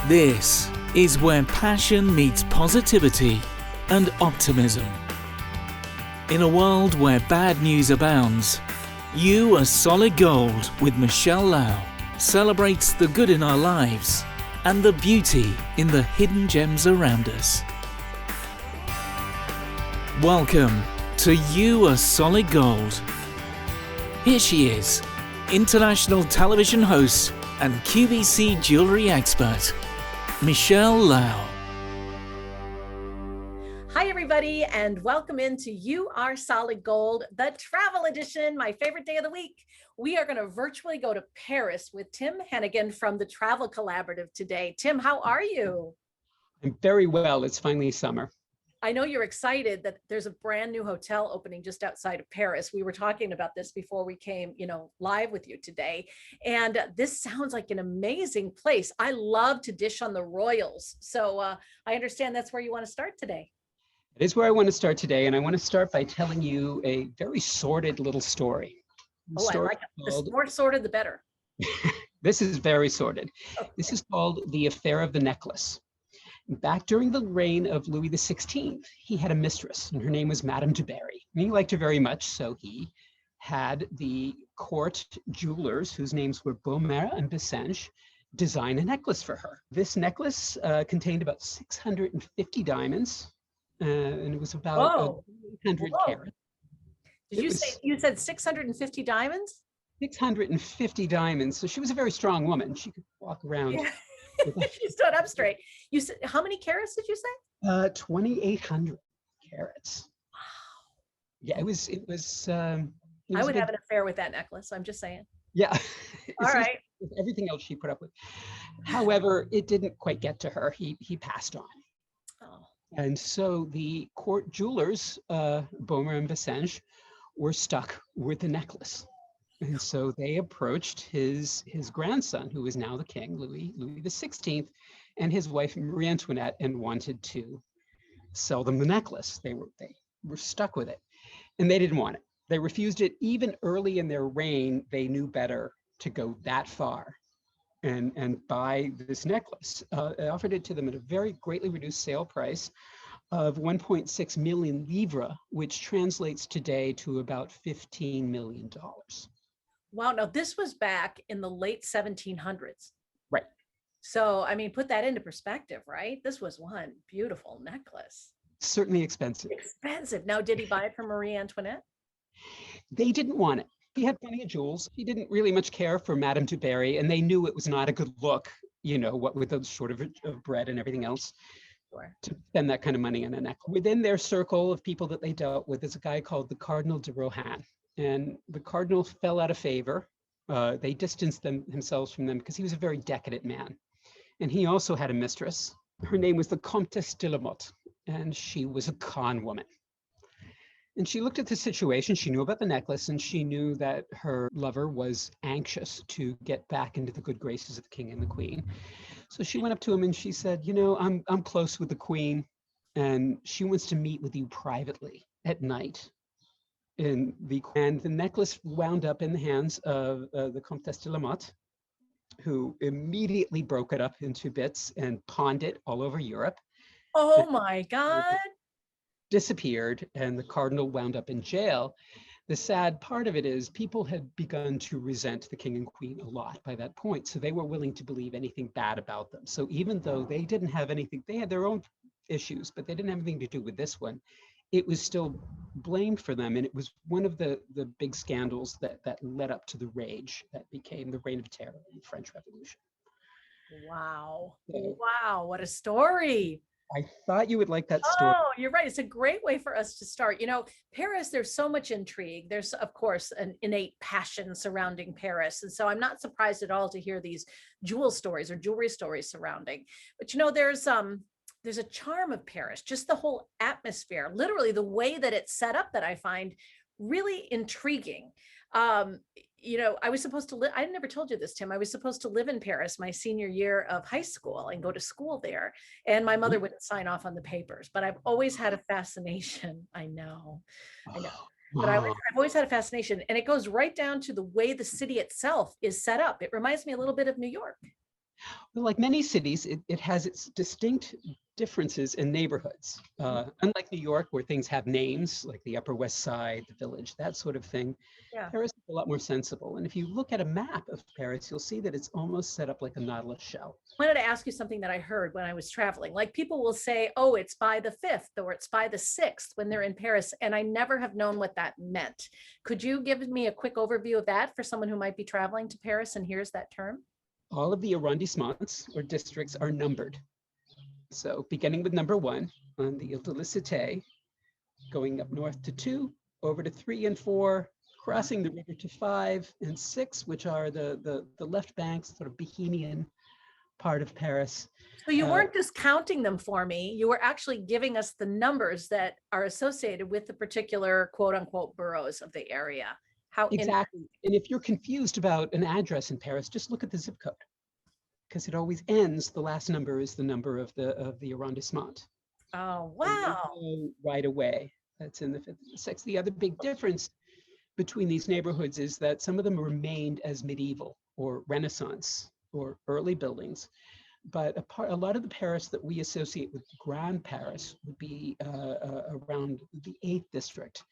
This is where passion meets positivity and optimism. In a world where bad news abounds, You Are Solid Gold with Michele Lau celebrates the good in our lives and the beauty in the hidden gems around us. Welcome to You Are Solid Gold. Here she is, international television host and QVC jewelry expert, Michele Lau. Hi, everybody, and welcome into You Are Solid Gold, the travel edition, my favorite day of the week. We are going to virtually go to Paris with Tim Hennigan from the Travel Collaborative today. Tim, how are you? I'm very well. It's finally summer. I know you're excited that there's a brand new hotel opening just outside of Paris. We were talking about this before we came, live with you today. And this sounds like an amazing place. I love to dish on the royals. So I understand that's where you want to start today. It is where I want to start today. And I want to start by telling you a very sordid little story. I like it. The more sordid, the better. This is very sordid. Okay. This is called the Affair of the Necklace. Back during the reign of Louis XVI, he had a mistress, and her name was Madame du Barry. And he liked her very much, so he had the court jewelers, whose names were Beaumaire and Bessenges, design a necklace for her. This necklace contained about 650 diamonds, and it was about 100 carats. You said 650 diamonds? 650 diamonds. So she was a very strong woman. She could walk around. Yeah. She stood up straight. You said, how many carats did you say? 2,800 carats. Wow. Yeah, it was I would have an affair with that necklace. I'm just saying. Yeah. All right. With everything else she put up with. However, it didn't quite get to her. He passed on. Oh. And so the court jewelers, Beaumaire and Bessenges, were stuck with the necklace. And so they approached his grandson, who is now the king, Louis XVI, and his wife Marie Antoinette, and wanted to sell them the necklace. They were stuck with it, and they didn't want it. They refused it. Even early in their reign, they knew better to go that far and buy this necklace. They offered it to them at a very greatly reduced sale price of 1.6 million livres, which translates today to about $15 million. Wow. Now, this was back in the late 1700s. Right. So, I mean, put that into perspective, right? This was one beautiful necklace. Certainly expensive. Expensive. Now, did he buy it from Marie Antoinette? They didn't want it. He had plenty of jewels. He didn't really much care for Madame du Barry, and they knew it was not a good look, what with the shortage of bread and everything else, Sure. to spend that kind of money on a necklace. Within their circle of people that they dealt with is a guy called the Cardinal de Rohan. And the cardinal fell out of favor. They distanced themselves from them because he was a very decadent man. And he also had a mistress. Her name was the Comtesse de la Motte, and she was a con woman. And she looked at the situation. She knew about the necklace, and she knew that her lover was anxious to get back into the good graces of the king and the queen. So she went up to him and she said, I'm close with the queen, and she wants to meet with you privately at night. And the necklace wound up in the hands of the Comtesse de la Motte, who immediately broke it up into bits and pawned it all over Europe. Oh my God. Disappeared, and the cardinal wound up in jail. The sad part of it is people had begun to resent the king and queen a lot by that point. So they were willing to believe anything bad about them. So even though they didn't have anything, they had their own issues, but they didn't have anything to do with this one. It was still blamed for them. And it was one of the big scandals that led up to the rage that became the Reign of Terror in the French Revolution. Wow. Wow. What a story. I thought you would like that story. Oh, you're right. It's a great way for us to start. Paris, there's so much intrigue. There's, of course, an innate passion surrounding Paris. And so I'm not surprised at all to hear these jewel stories or jewelry stories surrounding. But, there's a charm of Paris, just the whole atmosphere, literally the way that it's set up that I find really intriguing. I was supposed to live, I never told you this, Tim, I was supposed to live in Paris my senior year of high school and go to school there. And my mother wouldn't sign off on the papers, but I've always had a fascination. I know. But I've always had a fascination, and it goes right down to the way the city itself is set up. It reminds me a little bit of New York. Well, like many cities, it has its distinct differences in neighborhoods. Unlike New York, where things have names, like the Upper West Side, the Village, that sort of thing, Yeah. Paris is a lot more sensible. And if you look at a map of Paris, you'll see that it's almost set up like a nautilus shell. I wanted to ask you something that I heard when I was traveling. Like people will say, oh, it's by the 5th or it's by the 6th when they're in Paris. And I never have known what that meant. Could you give me a quick overview of that for someone who might be traveling to Paris and hears that term? All of the arrondissements or districts are numbered. So beginning with number 1 on the Ile de la Cité, going up north to 2, over to 3 and 4, crossing the river to 5 and 6, which are the left banks, sort of bohemian part of Paris. So you weren't just counting them for me. You were actually giving us the numbers that are associated with the particular quote unquote boroughs of the area. How exactly. And if you're confused about an address in Paris, just look at the zip code, because it always ends, the last number is the number of the arrondissement. Oh, wow. Right away. That's in the 5th and the 6th. The other big difference between these neighborhoods is that some of them remained as medieval or Renaissance or early buildings. But a lot of the Paris that we associate with Grand Paris would be around the 8th district,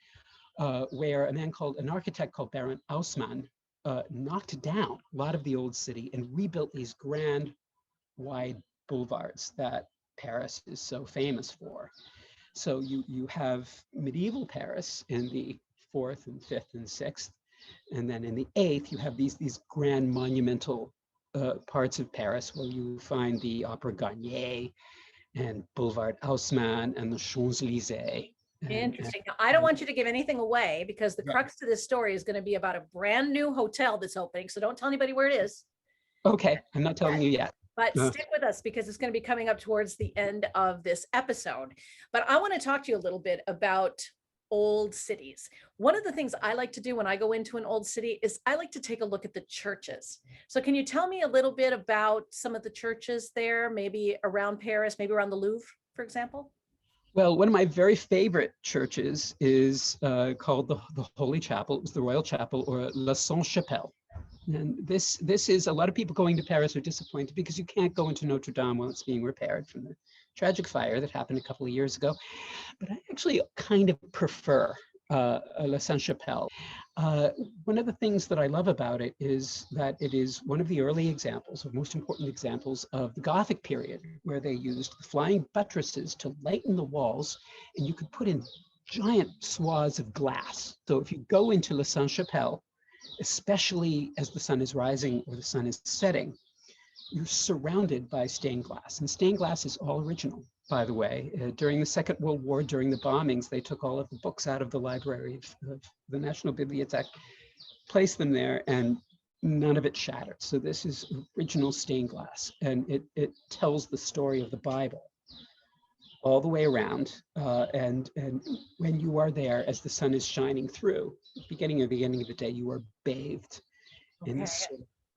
where an architect called Baron Haussmann knocked down a lot of the old city and rebuilt these grand, wide boulevards that Paris is so famous for. So you have medieval Paris in the 4th and 5th and 6th, and then in the 8th you have these grand monumental parts of Paris where you find the Opera Garnier and Boulevard Haussmann and the Champs-Élysées. Interesting. Now, I don't want you to give anything away because the crux to this story is going to be about a brand new hotel that's opening. So don't tell anybody where it is. Okay, I'm not telling you yet. But stick with us because it's going to be coming up towards the end of this episode. But I want to talk to you a little bit about old cities. One of the things I like to do when I go into an old city is I like to take a look at the churches. So can you tell me a little bit about some of the churches there, maybe around Paris, maybe around the Louvre, for example? Well, one of my very favorite churches is called the Holy Chapel. It was the Royal Chapel, or La Sainte-Chapelle. And this is, a lot of people going to Paris are disappointed because you can't go into Notre Dame while it's being repaired from the tragic fire that happened a couple of years ago. But I actually kind of prefer La Sainte-Chapelle. One of the things that I love about it is that it is one of the early examples, or most important examples, of the Gothic period, where they used flying buttresses to lighten the walls, and you could put in giant swaths of glass. So if you go into La Sainte-Chapelle, especially as the sun is rising or the sun is setting, you're surrounded by stained glass. And stained glass is all original, by the way. During the Second World War, during the bombings, they took all of the books out of the library of the National Bibliothèque, placed them there, and none of it shattered. So this is original stained glass, and it tells the story of the Bible all the way around. And when you are there, as the sun is shining through, beginning of the day, you are bathed in this.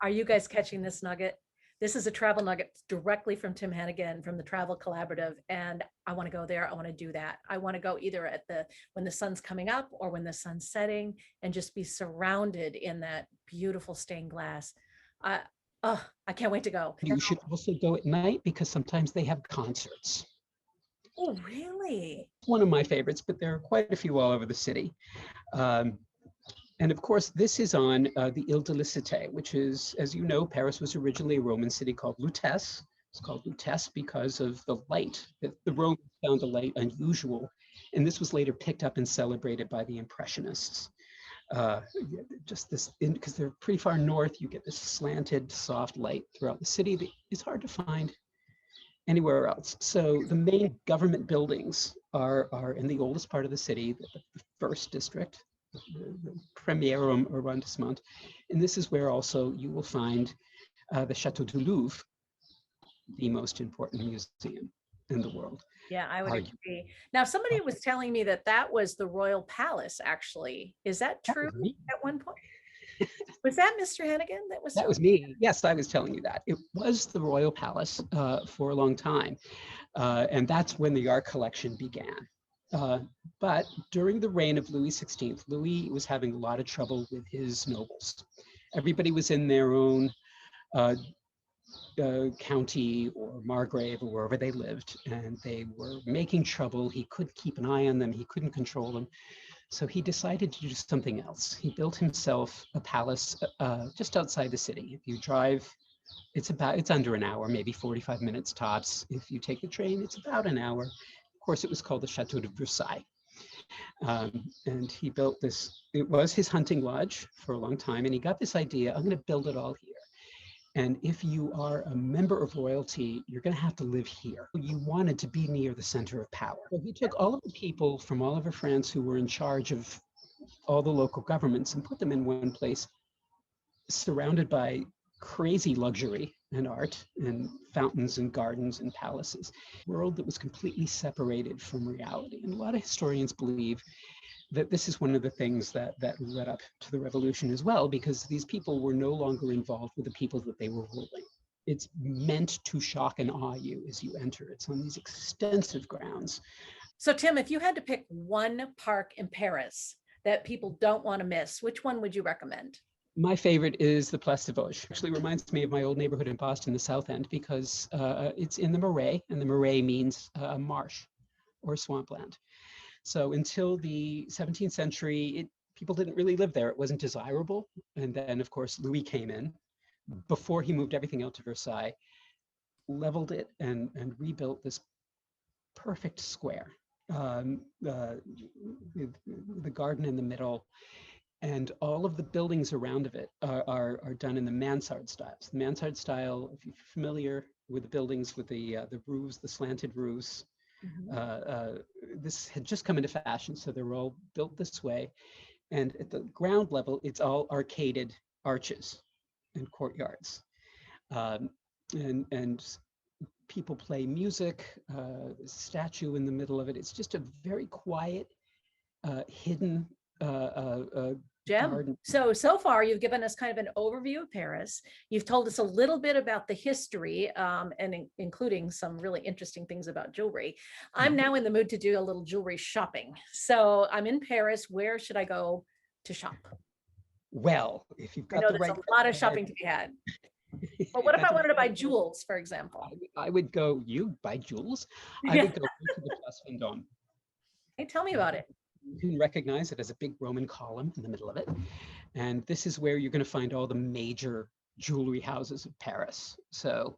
Are you guys catching this nugget? This is a travel nugget directly from Tim Hennigan from the Travel Collaborative. And I want to go there. I want to do that. I want to go either when the sun's coming up or when the sun's setting, and just be surrounded in that beautiful stained glass. I can't wait to go. You should also go at night because sometimes they have concerts. Oh, really? One of my favorites, but there are quite a few all over the city. And of course, this is on the Ile de la Cité, which is, as you know, Paris was originally a Roman city called Lutèce. It's called Lutèce because of the light. The Romans found the light unusual, and this was later picked up and celebrated by the Impressionists. Just this, because they're pretty far north, you get this slanted, soft light throughout the city that is hard to find anywhere else. So the main government buildings are in the oldest part of the city, the first district, the premier arrondissement. And this is where also you will find the Chateau du Louvre, the most important museum in the world. Yeah, I would agree. Now, somebody was telling me that was the Royal Palace, actually. Is that true at one point? Was that Mr. Hennigan that was me? Yes, I was telling you that. It was the Royal Palace for a long time. And that's when the art collection began. But during the reign of Louis XVI, Louis was having a lot of trouble with his nobles. Everybody was in their own county or Margrave or wherever they lived, and they were making trouble. He couldn't keep an eye on them. He couldn't control them. So he decided to do something else. He built himself a palace just outside the city. If you drive, it's under an hour, maybe 45 minutes tops. If you take the train, it's about an hour. Of course, it was called the Chateau de Versailles. And he built this, it was his hunting lodge for a long time. And he got this idea, I'm going to build it all here. And if you are a member of royalty, you're going to have to live here. You wanted to be near the center of power. So he took all of the people from all over France who were in charge of all the local governments and put them in one place, surrounded by crazy luxury and art and fountains and gardens and palaces. A world that was completely separated from reality. And a lot of historians believe that this is one of the things that led up to the revolution as well, because these people were no longer involved with the people that they were ruling. It's meant to shock and awe you as you enter. It's on these extensive grounds. So Tim, if you had to pick one park in Paris that people don't want to miss, which one would you recommend? My favorite is the Place des Vosges. Actually reminds me of my old neighborhood in Boston, the South End, because it's in the Marais, and the Marais means marsh or swampland. So until the 17th century, people didn't really live there. It wasn't desirable. And then, of course, Louis came in before he moved everything out to Versailles, leveled it and rebuilt this perfect square, with the garden in the middle. And all of the buildings around of it are done in the mansard style. So the mansard style, if you're familiar with the buildings with the roofs, the slanted roofs, this had just come into fashion, so they were all built this way. And at the ground level, it's all arcaded arches and courtyards, and people play music. Statue in the middle of it. It's just a very quiet, hidden Gem. garden. So far, you've given us kind of an overview of Paris. You've told us a little bit about the history, including some really interesting things about jewelry. I'm now in the mood to do a little jewelry shopping. So I'm in Paris. Where should I go to shop? Well, if you've got I know the there's right, a lot of shopping to be had. But what if I wanted to buy jewels, for example? I would go, you buy jewels? I Yeah. would go to the Place Vendôme. Hey, tell me about it. You can recognize it as a big Roman column in the middle of it. And this is where you're going to find all the major jewelry houses of Paris. So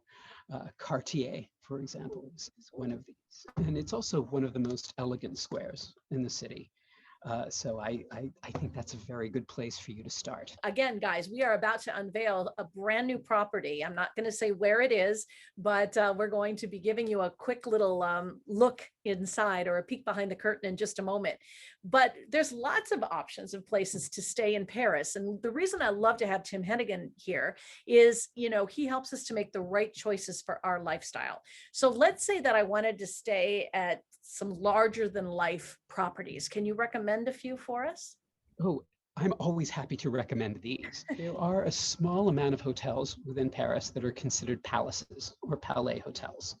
Cartier, for example, is one of these. And it's also one of the most elegant squares in the city. So I think that's a very good place for you to start. Again, guys, we are about to unveil a brand new property. I'm not going to say where it is, but we're going to be giving you a quick little look inside or a peek behind the curtain in just a moment. But there's lots of options of places to stay in Paris. And the reason I love to have Tim Hennigan here is, he helps us to make the right choices for our lifestyle. So let's say that I wanted to stay at some larger than life properties. Can you recommend a few for us? Oh, I'm always happy to recommend these. There are a small amount of hotels within Paris that are considered palaces or palais hotels.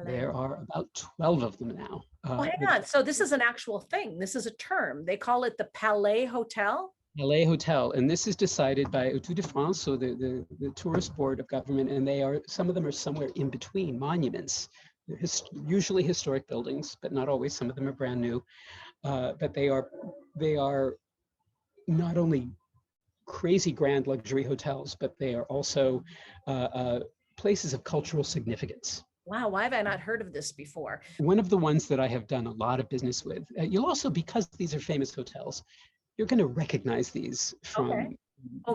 There are about 12 of them now. Oh, hang on. So this is an actual thing. This is a term. They call it the Palais Hotel? Palais Hotel, and this is decided by Autour de France, so the tourist board of government, and some of them are somewhere in between monuments. They're usually historic buildings, but not always. Some of them are brand new, but they are not only crazy grand luxury hotels, but they are also places of cultural significance. Wow, why have I not heard of this before? One of the ones that I have done a lot of business with, you'll also, because these are famous hotels, you're going to recognize these from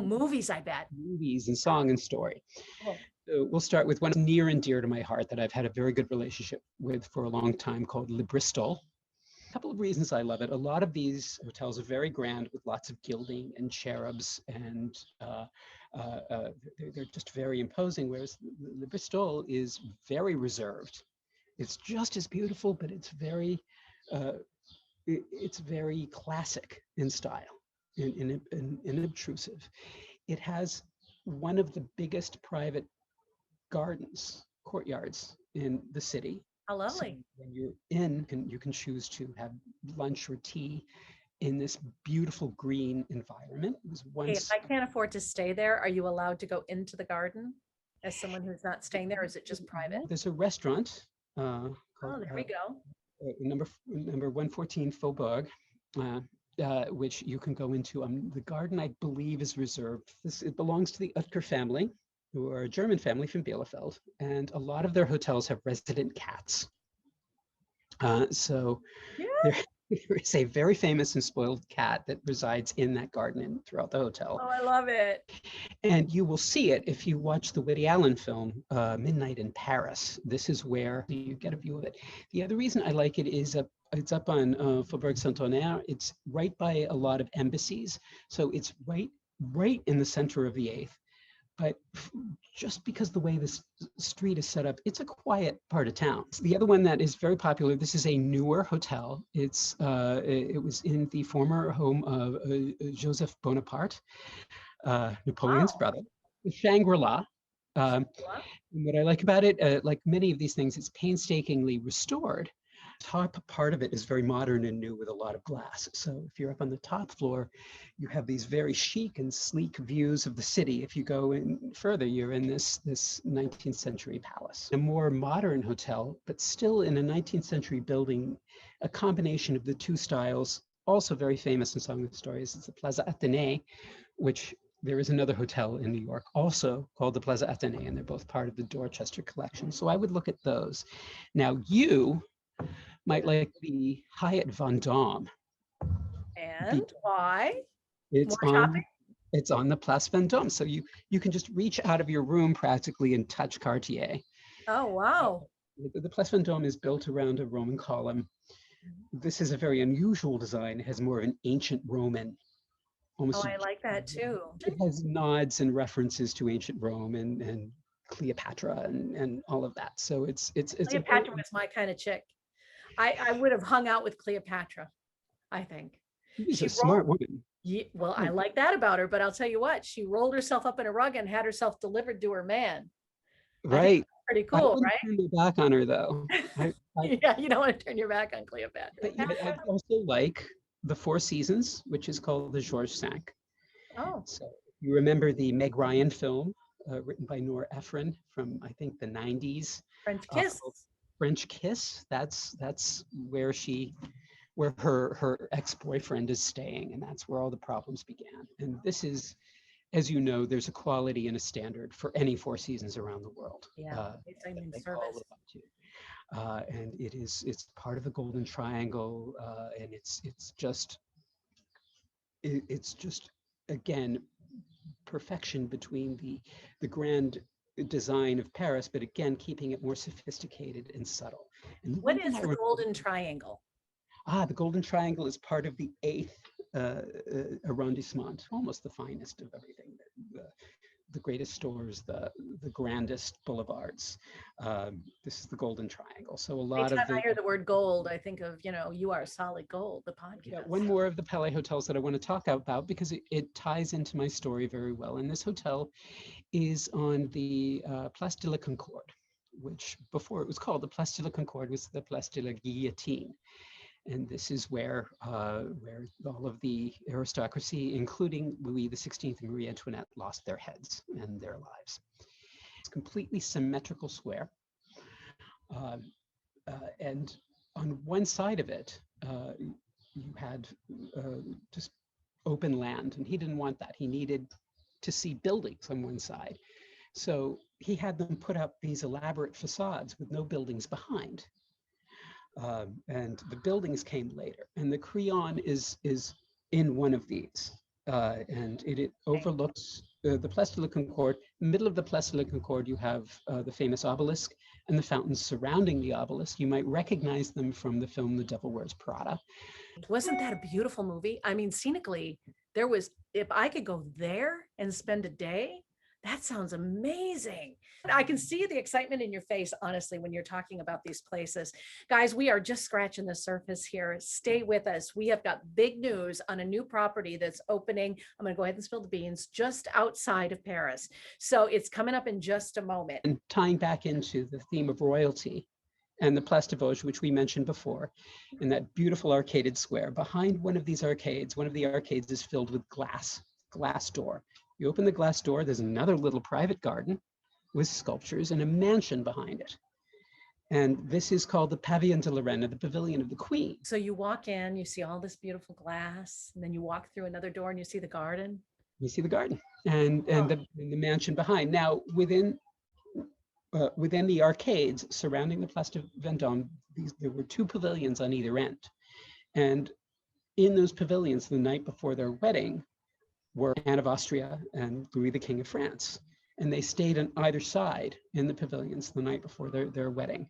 movies, I bet. Movies and song and story. Oh. So we'll start with one near and dear to my heart that I've had a very good relationship with for a long time, called Le Bristol. A couple of reasons I love it. A lot of these hotels are very grand with lots of gilding and cherubs, and they're just very imposing, whereas Le Bristol is very reserved. It's just as beautiful, but it's very classic in style and unobtrusive. It has one of the biggest private courtyards in the city. How lovely. So when you're in, you can choose to have lunch or tea in this beautiful green environment. It was once. Hey, if I can't afford to stay there, are you allowed to go into the garden as someone who's not staying there? Or is it just private? There's a restaurant Oh, called there we go. number 114 Faubourg, which you can go into. The garden, I believe, is reserved. It belongs to the Oetker family, who are a German family from Bielefeld, and a lot of their hotels have resident cats. So Yeah. there is a very famous and spoiled cat that resides in that garden and throughout the hotel. Oh, I love it. And you will see it if you watch the Woody Allen film, Midnight in Paris. This is where you get a view of it. The other reason I like it is it's up on Faubourg Saint-Honoré. It's right by a lot of embassies. So it's right in the center of the 8th. But just because the way this street is set up, it's a quiet part of town. The other one that is very popular, this is a newer hotel. It was in the former home of Joseph Bonaparte, Napoleon's brother, the Shangri-La. What I like about it, like many of these things, it's painstakingly restored. Top part of it is very modern and new with a lot of glass. So if you're up on the top floor, you have these very chic and sleek views of the city. If you go in further, you're in this 19th century palace. A more modern hotel, but still in a 19th century building, a combination of the two styles, also very famous in Song of the Stories. It's the Plaza Athénée, which there is another hotel in New York also called the Plaza Athénée, and they're both part of the Dorchester collection. So I would look at those. Now you might like the Hyatt Vendôme. And why? It's on the Place Vendôme. So you can just reach out of your room practically and touch Cartier. Oh, wow. The Place Vendôme is built around a Roman column. This is a very unusual design. It has more of an ancient Roman. Almost I like that too. It has nods and references to ancient Rome and Cleopatra and all of that. So it's Cleopatra was my kind of chick. I would have hung out with Cleopatra, I think. She's a smart woman. Yeah, well, I like that about her, but I'll tell you what, she rolled herself up in a rug and had herself delivered to her man. Right. Pretty cool, right? I wouldn't turn my back on her though. Yeah, you don't want to turn your back on Cleopatra. But yeah, I also like the Four Seasons, which is called the Georges V. Oh. So you remember the Meg Ryan film written by Nora Ephron from, I think, the 90s. French Kiss. French Kiss. That's where her ex-boyfriend is staying, and that's where all the problems began. And this is, as you know, there's a quality and a standard for any Four Seasons around the world. Yeah, they call it up to. And it's part of the Golden Triangle, and it's just again perfection between the grand design of Paris, but again keeping it more sophisticated and subtle. And what is the Golden Triangle? The Golden Triangle is part of the 8th arrondissement, almost the finest of everything. The greatest stores, the grandest boulevards. This is the Golden Triangle. So a lot of I hear the word gold, I think of, You Are Solid Gold, the podcast. Yeah, one more of the Palais hotels that I want to talk about because it ties into my story very well. And this hotel is on the Place de la Concorde, which before it was called the Place de la Concorde was the Place de la Guillotine. And this is where all of the aristocracy, including Louis XVI and Marie Antoinette, lost their heads and their lives. It's a completely symmetrical square. And on one side of it, you had just open land, and he didn't want that. He needed to see buildings on one side. So he had them put up these elaborate facades with no buildings behind. And the buildings came later, and the Crillon is in one of these, and it overlooks the Place de la Concorde. In the middle of the Place de la Concorde, you have the famous obelisk and the fountains surrounding the obelisk. You might recognize them from the film The Devil Wears Prada. Wasn't that a beautiful movie? I mean, scenically, if I could go there and spend a day, that sounds amazing. I can see the excitement in your face, honestly, when you're talking about these places. Guys, we are just scratching the surface here. Stay with us. We have got big news on a new property that's opening. I'm going to go ahead and spill the beans, just outside of Paris. So it's coming up in just a moment. And tying back into the theme of royalty and the Place de Vosges, which we mentioned before, in that beautiful arcaded square. Behind one of these arcades, one of the arcades is filled with glass door. You open the glass door, there's another little private garden with sculptures and a mansion behind it. And this is called the Pavillon de la Reine, the Pavilion of the Queen. So you walk in, you see all this beautiful glass, and then you walk through another door and you see the garden. You see the garden and the mansion behind. Now, within the arcades surrounding the Place de Vendôme, there were 2 pavilions on either end. And in those pavilions, the night before their wedding, were Anne of Austria and Louis the King of France. And they stayed on either side in the pavilions the night before their wedding.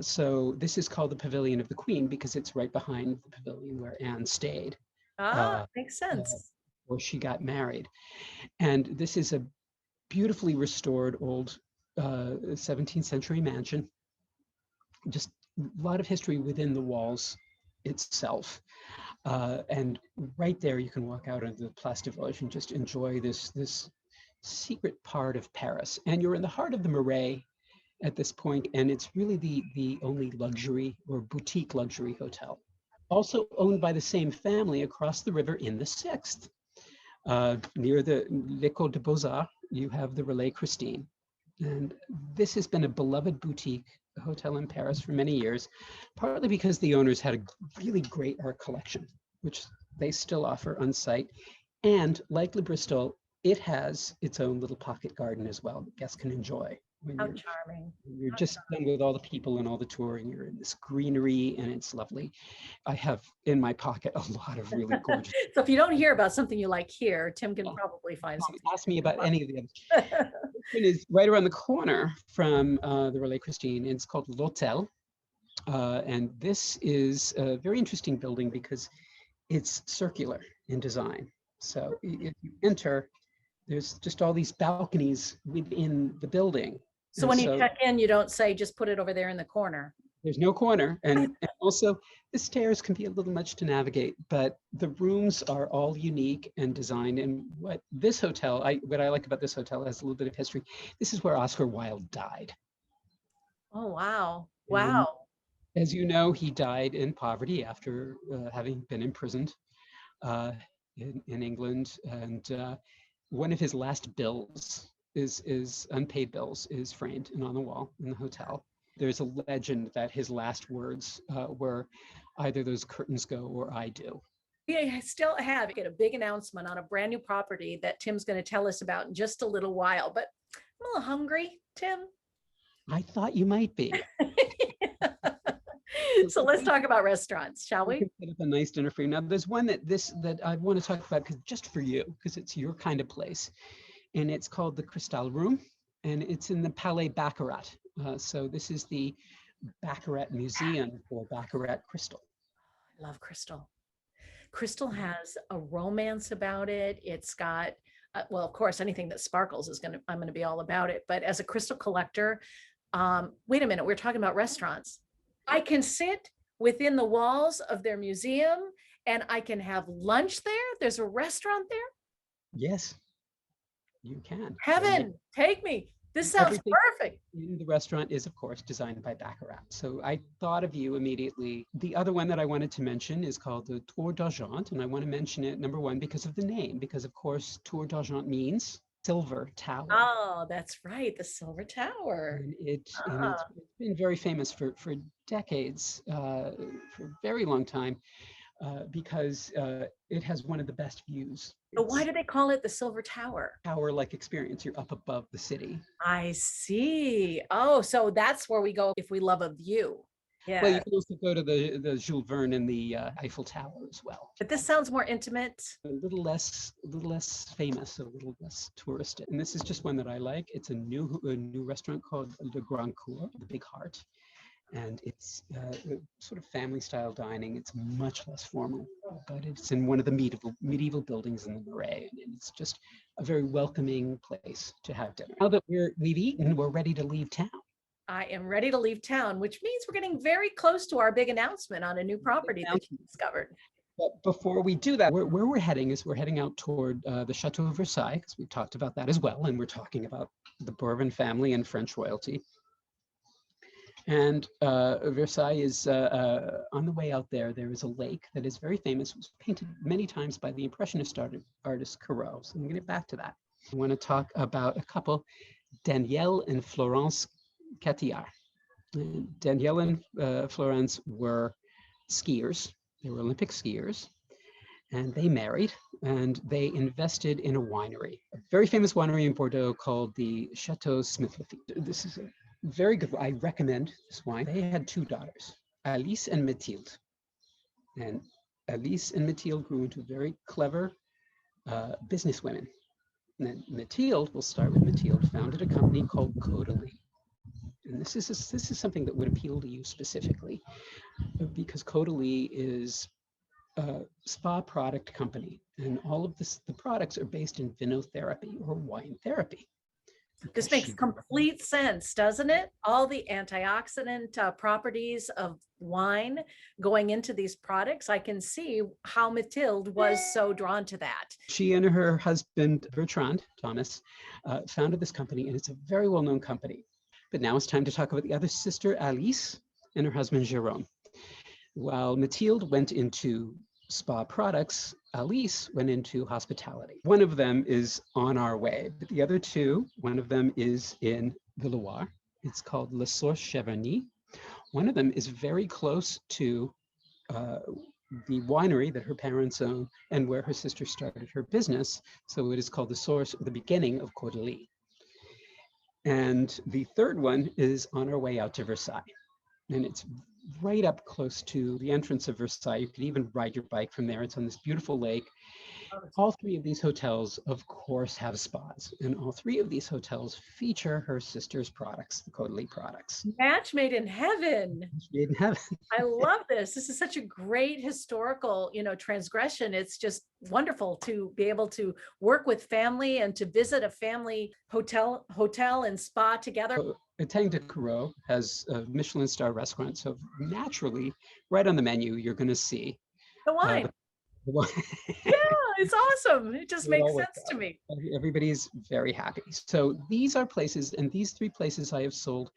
So this is called the Pavilion of the Queen because it's right behind the pavilion where Anne stayed. Makes sense. Before she got married. And this is a beautifully restored old 17th century mansion. Just a lot of history within the walls itself. And right there, you can walk out onto the Place de Vosges and just enjoy this secret part of Paris. And you're in the heart of the Marais at this point, and it's really the only luxury or boutique luxury hotel. Also owned by the same family across the river in the 6th. Near the l'École des Beaux-Arts, you have the Relais Christine. And this has been a beloved boutique hotel in Paris for many years, partly because the owners had a really great art collection, which they still offer on site. And like Le Bristol, it has its own little pocket garden as well that guests can enjoy. How charming. You're just done with all the people and all the touring. You're in this greenery and it's lovely. I have in my pocket a lot of really gorgeous. So if you don't hear about something you like here, Tim can probably find something. Ask me about any of the others. This one is right around the corner from the Relais Christine. It's called L'Hôtel. And this is a very interesting building because it's circular in design. So if you enter, there's just all these balconies within the building. So when you check in, you don't say, just put it over there in the corner. There's no corner. And also the stairs can be a little much to navigate, but the rooms are all unique and designed. And what I like about this hotel has a little bit of history. This is where Oscar Wilde died. Oh, wow. Wow. And as you know, he died in poverty after having been imprisoned in England. And one of his last bills is unpaid bills is framed and on the wall in the hotel. There's a legend that his last words were either those curtains go or I do. We still have a big announcement on a brand new property that Tim's going to tell us about in just a little while, but I'm a little hungry, Tim. I thought you might be. So let's talk about restaurants, shall we? We can set up a nice dinner for you. Now, there's one that I want to talk about just for you, because it's your kind of place. And it's called the Cristal Room, and it's in the Palais Baccarat. So this is the Baccarat Museum for Baccarat Crystal. I love Crystal. Crystal has a romance about it. It's got, well, of course, anything that sparkles I'm going to be all about it. But as a crystal collector, wait a minute, we're talking about restaurants. I can sit within the walls of their museum and I can have lunch there. There's a restaurant there. Yes, you can. Heaven, take me. This sounds Everything perfect. in the restaurant is, of course, designed by Baccarat. So I thought of you immediately. The other one that I wanted to mention is called the Tour d'Argent. And I want to mention it, number one, because of the name, because, of course, Tour d'Argent means silver tower. Oh, that's right. The Silver Tower. And it's been very famous for decades, for a very long time, because it has one of the best views. So why do they call it the Silver Tower? Tower-like experience. You're up above the city. I see. Oh, so that's where we go if we love a view. Yeah. Well, you can also go to the Jules Verne and the Eiffel Tower as well. But this sounds more intimate. A little less famous, a little less touristic. And this is just one that I like. It's a new restaurant called Le Grand Cour, the Big Heart. And it's sort of family style dining. It's much less formal, but it's in one of the medieval buildings in the Marais. And it's just a very welcoming place to have dinner. Now that we've eaten, we're ready to leave town. I am ready to leave town, which means we're getting very close to our big announcement on a new property that you discovered. But before we do that, where we're heading is we're heading out toward the Chateau of Versailles, because we talked about that as well. And we're talking about the Bourbon family and French royalty. And Versailles is on the way out there. There is a lake that is very famous. It was painted many times by the Impressionist artist Corot. So I'm going to get back to that. I want to talk about a couple Danielle and Florence Catillard. Danielle and Florence were skiers. They were Olympic skiers, and they married, and they invested in a winery, a very famous winery in Bordeaux called the Chateau Smith-Lafitte. This is a very good, I recommend this wine. They had two daughters, Alice and Mathilde. And Alice and Mathilde grew into very clever businesswomen. And then Mathilde, we'll start with Mathilde, founded a company called Caudalie. And this is something that would appeal to you specifically, because Caudalie is a spa product company, and all of the products are based in vinotherapy or wine therapy. This makes complete sense, doesn't it? All the antioxidant properties of wine going into these products. I can see how Mathilde was so drawn to that. She and her husband, Bertrand Thomas, founded this company, and it's a very well-known company. But now it's time to talk about the other sister, Alice, and her husband, Jérôme. While Mathilde went into spa products, Alice went into hospitality. One of them is on our way, but the other two, one of them is in the Loire. It's called Le Source Cheverny. One of them is very close to the winery that her parents own and where her sister started her business. So it is called the source, the beginning of Caudalie. And the third one is on our way out to Versailles. And it's right up close to the entrance of Versailles. You can even ride your bike from there. It's on this beautiful lake. All three of these hotels, of course, have spas. And all three of these hotels feature her sister's products, the Caudalie products. Match made in heaven. Match made in heaven. I love this. This is such a great historical, transgression. It's just wonderful to be able to work with family and to visit a family hotel and spa together. Tang de Courreau has a Michelin star restaurant, so naturally, right on the menu, you're going to see the wine. The wine. Yeah, it's awesome. It just makes sense to me. Everybody's very happy. So these are places, and these three places I have sold,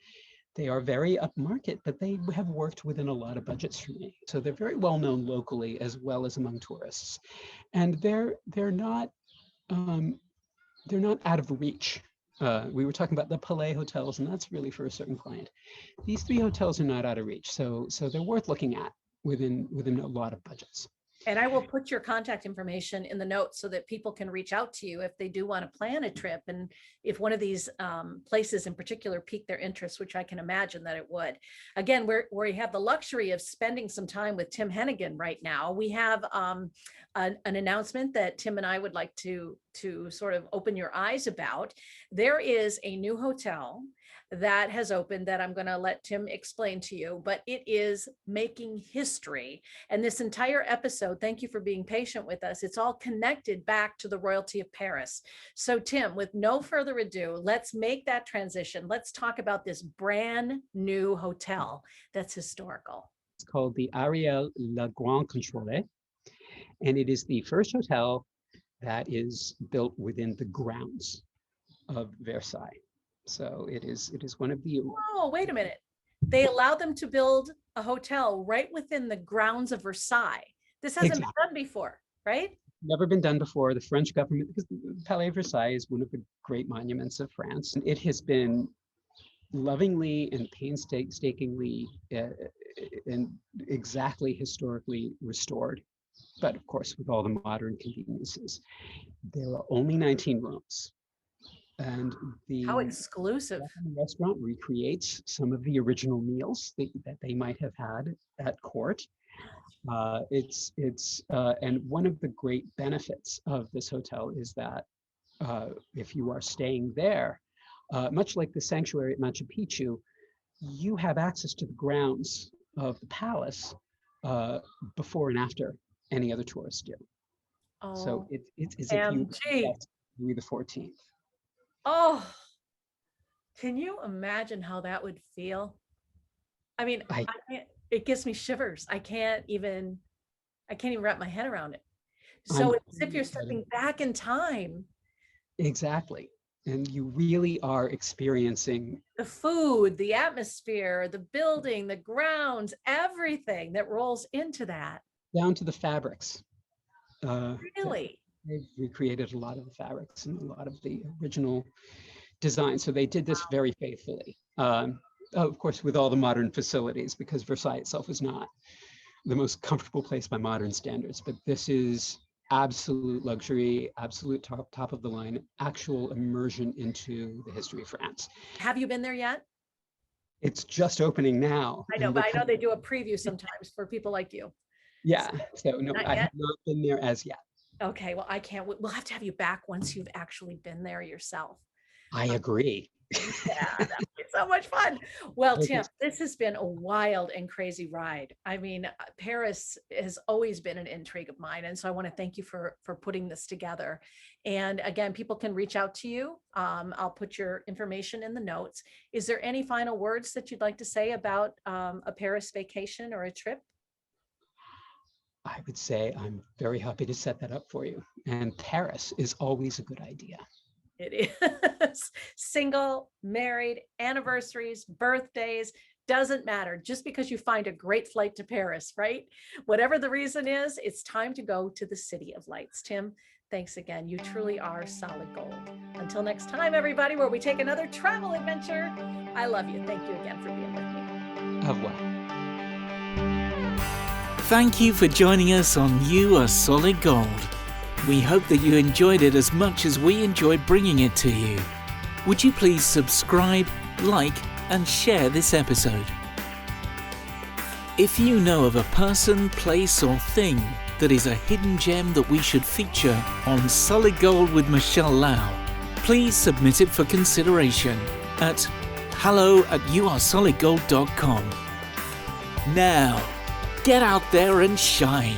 they are very upmarket, but they have worked within a lot of budgets for me. So they're very well known locally as well as among tourists, and they're not out of reach. We were talking about the Palais hotels, and that's really for a certain client. These three hotels are not out of reach, so they're worth looking at within a lot of budgets. And I will put your contact information in the notes so that people can reach out to you if they do want to plan a trip. And if one of these places in particular pique their interest, which I can imagine that it would. Again, we have the luxury of spending some time with Tim Hennigan right now. We have an announcement that Tim and I would like to sort of open your eyes about. There is a new hotel that has opened that I'm going to let Tim explain to you, but it is making history. And this entire episode, thank you for being patient with us. It's all connected back to the royalty of Paris. So Tim, with no further ado, let's make that transition. Let's talk about this brand new hotel that's historical. It's called the Ariel Le Grand Contrôle, and it is the first hotel that is built within the grounds of Versailles. So it is one of the. Oh, wait a minute. They allowed them to build a hotel right within the grounds of Versailles. This hasn't been done before, right? Never been done before. The French government, because the Palais Versailles is one of the great monuments of France, and it has been lovingly and painstakingly and exactly historically restored. But of course, with all the modern conveniences, there are only 19 rooms. And the how exclusive restaurant recreates some of the original meals that they might have had at court. And one of the great benefits of this hotel is that if you are staying there, much like the sanctuary at Machu Picchu, you have access to the grounds of the palace before and after any other tourists do. Oh, so it's as if you were Louis XIV. Oh, can you imagine how that would feel? I mean, it gives me shivers. I can't even wrap my head around it. So it's as if you're stepping back in time. Exactly. And you really are experiencing the food, the atmosphere, the building, the grounds, everything that rolls into that. Down to the fabrics. Really? They've recreated a lot of the fabrics and a lot of the original design. So they did this very faithfully. Of course, with all the modern facilities, because Versailles itself is not the most comfortable place by modern standards, but this is absolute luxury, absolute top of the line, actual immersion into the history of France. Have you been there yet? It's just opening now. I know, but I know they do a preview sometimes for people like you. Yeah, so no, Not I yet? have not been there as yet. Okay, well, I can't. We'll have to have you back once you've actually been there yourself. I agree. Yeah, that'd be so much fun. Well, Okay. Tim, this has been a wild and crazy ride. I mean, Paris has always been an intrigue of mine, and so I want to thank you for putting this together. And again, people can reach out to you. I'll put your information in the notes. Is there any final words that you'd like to say about a Paris vacation or a trip? I would say I'm very happy to set that up for you. And Paris is always a good idea. It is. Single, married, anniversaries, birthdays, doesn't matter. Just because you find a great flight to Paris, right? Whatever the reason is, it's time to go to the City of Lights. Tim, thanks again. You truly are solid gold. Until next time, everybody, where we take another travel adventure. I love you. Thank you again for being with me. Au revoir. Thank you for joining us on You Are Solid Gold. We hope that you enjoyed it as much as we enjoyed bringing it to you. Would you please subscribe, like, and share this episode? If you know of a person, place, or thing that is a hidden gem that we should feature on Solid Gold with Michele Lau, please submit it for consideration at hello@youaresolidgold.com. Now, get out there and shine.